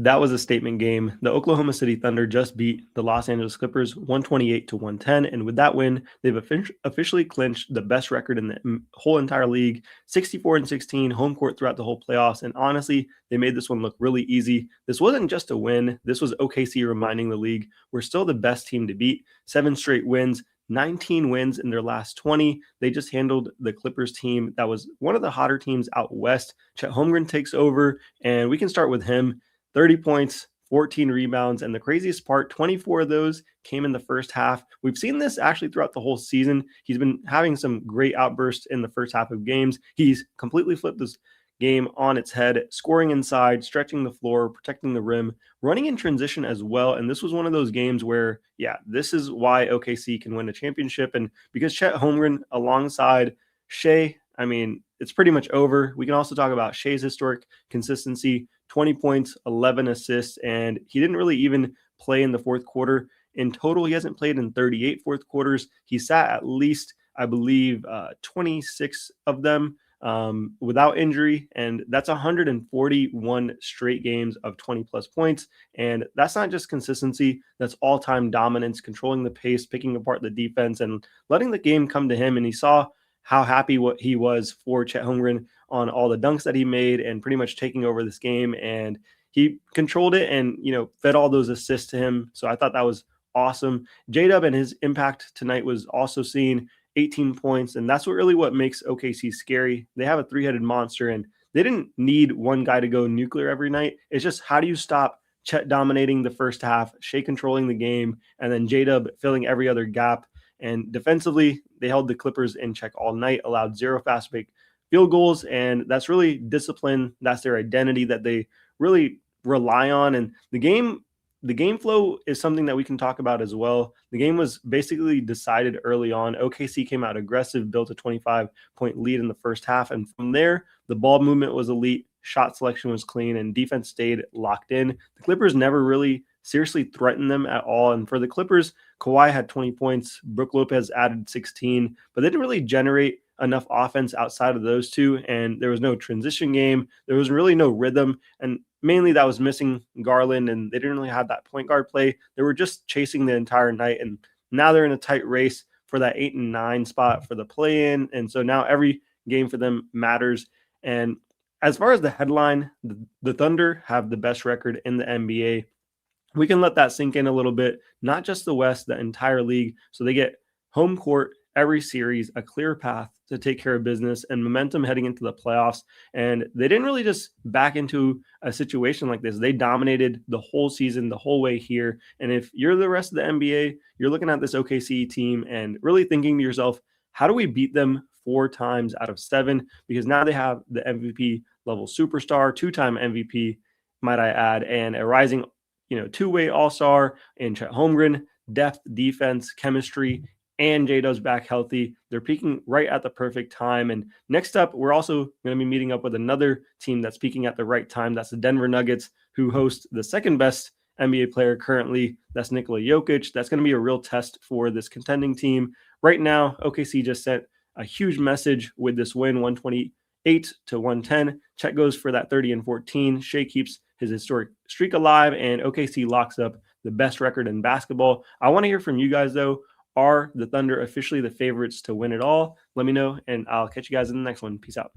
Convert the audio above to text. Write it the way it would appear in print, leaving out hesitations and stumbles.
That was a statement game. The Oklahoma City Thunder just beat the Los Angeles Clippers 128-110, and with that win, they've officially clinched the best record in the whole entire league, 64-16 home court throughout the whole playoffs. And honestly, they made this one look really easy. This wasn't just a win. This was OKC reminding the league we're still the best team to beat. 7 straight wins, 19 wins in their last 20. They just handled the Clippers team that was one of the hotter teams out west. Chet Holmgren takes over, and we can start with him. 30 points, 14 rebounds, and the craziest part, 24 of those came in the first half. We've seen this actually throughout the whole season. He's been having some great outbursts in the first half of games. He's completely flipped this game on its head, scoring inside, stretching the floor, protecting the rim, running in transition as well. And this was one of those games where, yeah, this is why OKC can win a championship. And because Chet Holmgren alongside Shai, I mean, it's pretty much over. We can also talk about Shai's historic consistency, 20 points, 11 assists, and he didn't really even play in the fourth quarter. In total, he hasn't played in 38 fourth quarters. He sat at least, I believe, 26 of them without injury, and that's 141 straight games of 20-plus points. And that's not just consistency. That's all-time dominance, controlling the pace, picking apart the defense, and letting the game come to him. And he saw how happy what he was for Chet Holmgren on all the dunks that he made and pretty much taking over this game. And he controlled it and, fed all those assists to him. So I thought that was awesome. J-Dub and his impact tonight was also seen, 18 points. And that's what makes OKC scary. They have a three-headed monster, and they didn't need one guy to go nuclear every night. It's just, how do you stop Chet dominating the first half, Shai controlling the game, and then J-Dub filling every other gap? And defensively, they held the Clippers in check all night, allowed 0 fast break field goals, and that's really discipline. That's their identity that they really rely on. And the game flow is something that we can talk about as well. The game was basically decided early on. OKC came out aggressive, built a 25-point lead in the first half, and from there, the ball movement was elite, shot selection was clean, and defense stayed locked in. The Clippers never really seriously threatened them at all. And for the Clippers, Kawhi had 20 points. Brook Lopez added 16, but they didn't really generate enough offense outside of those two. And there was no transition game. There was really no rhythm. And mainly that was missing Garland, and they didn't really have that point guard play. They were just chasing the entire night. And now they're in a tight race for that 8 and 9 spot for the play-in. And so now every game for them matters. And as far as the headline, the Thunder have the best record in the NBA. We can let that sink in a little bit, not just the West, the entire league. So they get home court every series, a clear path to take care of business and momentum heading into the playoffs. And they didn't really just back into a situation like this. They dominated the whole season, the whole way here. And if you're the rest of the NBA, you're looking at this OKC team and really thinking to yourself, how do we beat them 4 times out of 7? Because now they have the MVP level superstar, 2-time MVP, might I add, and a rising two-way all-star in Chet Holmgren, depth, defense, chemistry, and J-Dub's back healthy. They're peaking right at the perfect time. And next up, we're also going to be meeting up with another team that's peaking at the right time. That's the Denver Nuggets, who host the second best NBA player currently. That's Nikola Jokic. That's going to be a real test for this contending team. Right now, OKC just sent a huge message with this win, 128-110. Chet goes for that 30 and 14. Shai keeps his historic streak alive, and OKC locks up the best record in basketball. I want to hear from you guys, though. Are the Thunder officially the favorites to win it all? Let me know, and I'll catch you guys in the next one. Peace out.